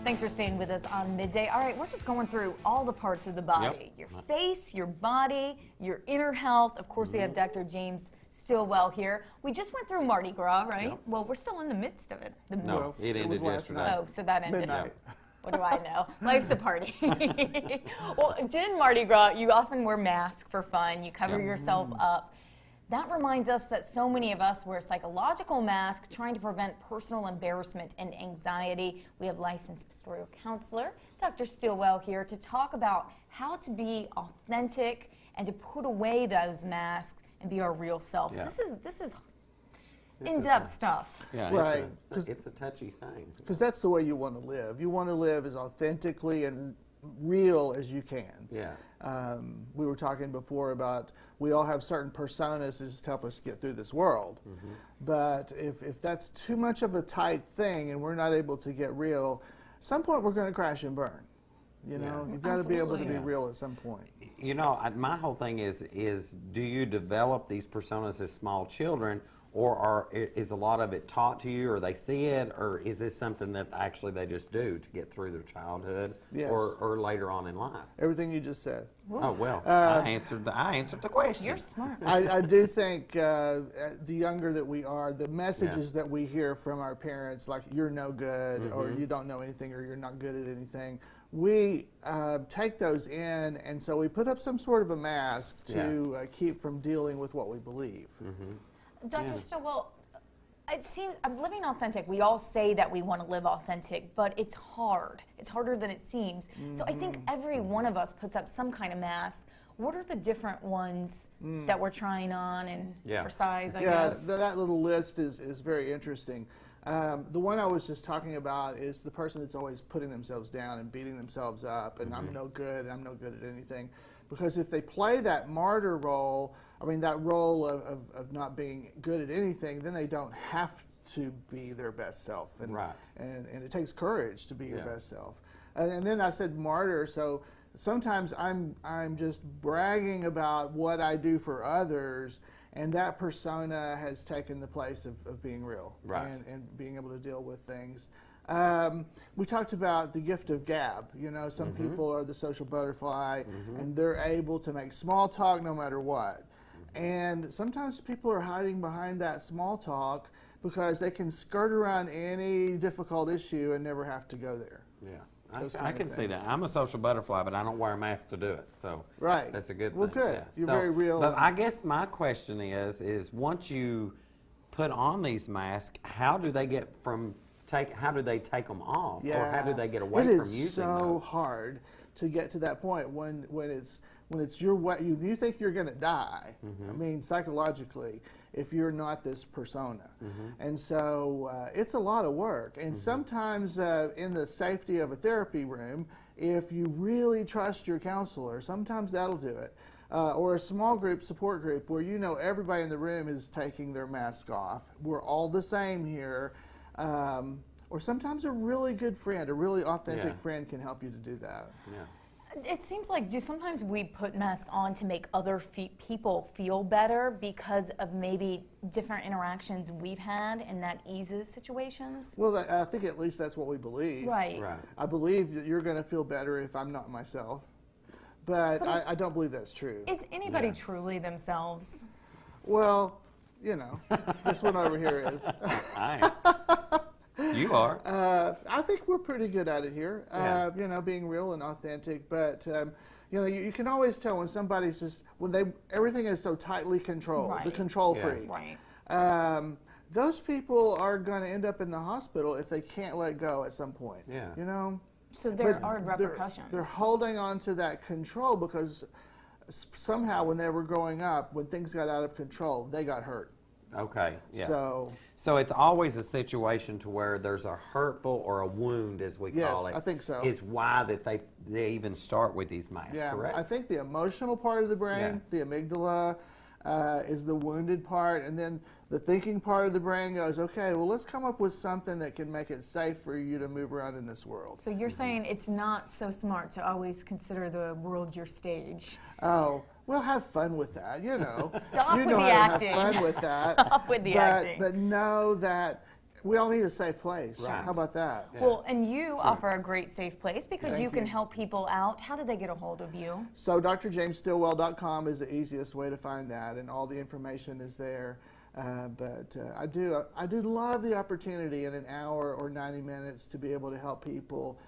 Thanks for staying with us on Midday. All right, we're just going through all the parts of the body. Your face, your body, your inner health. Of course, we have Dr. James Stillwell here. We just went through Mardi Gras, right? Yep. Well, we're still in the midst of it. No, it ended yesterday. Oh, so that ended. Midnight. What do I know? Life's a party. Well, in Mardi Gras, you often wear masks for fun. You cover yourself up. That reminds us that so many of us wear psychological masks trying to prevent personal embarrassment and anxiety. We have licensed pastoral counselor, Dr. Stillwell, here to talk about how to be authentic and to put away those masks and be our real selves. Yeah. This is in-depth stuff. Yeah, Right. it's a touchy thing. Because that's the way you want to live. You want to live as authentically and real as you can. Yeah. We were talking before about we all have certain personas that just help us get through this world. But if that's too much of a tight thing and we're not able to get real, at some point we're going to crash and burn. You know, you've got to be able to be real at some point. You know, my whole thing is do you develop these personas as small children, or is a lot of it taught to you, or they see it, or is this something that actually they just do to get through their childhood, Yes. or later on in life? Everything you just said. Oh well, I answered the question. You're smart. I do think the younger that we are, the messages that we hear from our parents, like you're no good, or you don't know anything, or you're not good at anything, we take those in, and so we put up some sort of a mask to keep from dealing with what we believe. Dr. Stillwell, it seems, I'm living authentic. We all say that we want to live authentic, but it's hard. It's harder than it seems. So I think every one of us puts up some kind of mask. What are the different ones that we're trying on and for size, I guess? That little list is very interesting. The one I was just talking about is the person that's always putting themselves down and beating themselves up, and I'm no good at anything. Because if they play that martyr role, I mean that role of not being good at anything, then they don't have to be their best self. And, and it takes courage to be your best self. And then I said martyr, so sometimes I'm just bragging about what I do for others, and that persona has taken the place of being real and being able to deal with things. We talked about the gift of gab. You know, some people are the social butterfly, and they're able to make small talk no matter what. And sometimes people are hiding behind that small talk because they can skirt around any difficult issue and never have to go there. Yeah. I can see that. I'm a social butterfly, but I don't wear a mask to do it. So that's a good thing. Well, good. Yeah. You're very real. But I guess my question is once you put on these masks, how do they get how do they take them off, or how do they get away from using them? It is so hard to get to that point when it's your way. You think you're going to die. I mean, psychologically, if you're not this persona, and so it's a lot of work. And sometimes in the safety of a therapy room, if you really trust your counselor, sometimes that'll do it. Or a small group, support group, where you know everybody in the room is taking their mask off. We're all the same here. Or sometimes a really good friend, a really authentic friend can help you to do that. It seems like sometimes we put masks on to make other people feel better because of maybe different interactions we've had, and that eases situations. Well, I think at least that's what we believe. Right. I believe that you're going to feel better if I'm not myself. But I don't believe that's true. Is anybody truly themselves? Well, you know, this one over here is. You are. I think we're pretty good at it here, you know, being real and authentic. But, you know, you can always tell when somebody's just, everything is so tightly controlled, the control freak. Those people are going to end up in the hospital if they can't let go at some point. You know? So there are repercussions. They're holding on to that control because somehow when they were growing up, when things got out of control, they got hurt. Okay. Yeah. So it's always a situation to where there's a hurtful or a wound, as we call it. Yes, I think so. Is why that they even start with these masks. Correct. I think the emotional part of the brain, the amygdala, is the wounded part, and then the thinking part of the brain goes, okay, well, let's come up with something that can make it safe for you to move around in this world. So you're saying it's not so smart to always consider the world your stage. Oh, well, have fun with that, you know. Stop you with know the how acting. to have fun with that. Stop with the acting. But know that We all need a safe place. Right. How about that? Yeah. Well, and you offer a great safe place because Thank you can you. help people out. How do they get a hold of you? So drjamesstillwell.com is the easiest way to find that, and all the information is there. But I do love the opportunity in an hour or 90 minutes to be able to help people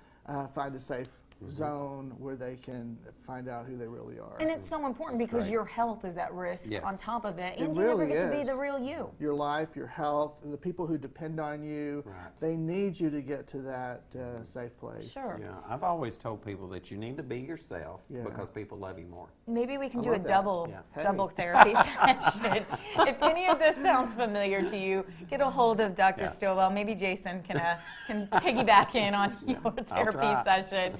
find a safe zone where they can find out who they really are. And it's so important because Right. your health is at risk Yes. on top of it, It and you never really get to be is. the real you. Your life, your health, the people who depend on you, Right. they need you to get to that safe place. Sure. Yeah, I've always told people that you need to be yourself Yeah. because people love you more. Maybe we can I do a love that. double Yeah. Hey. double therapy session. If any of this sounds familiar to you, get a hold of Dr. Yeah. Stillwell. Maybe Jason can piggyback in on your I'll therapy try. session.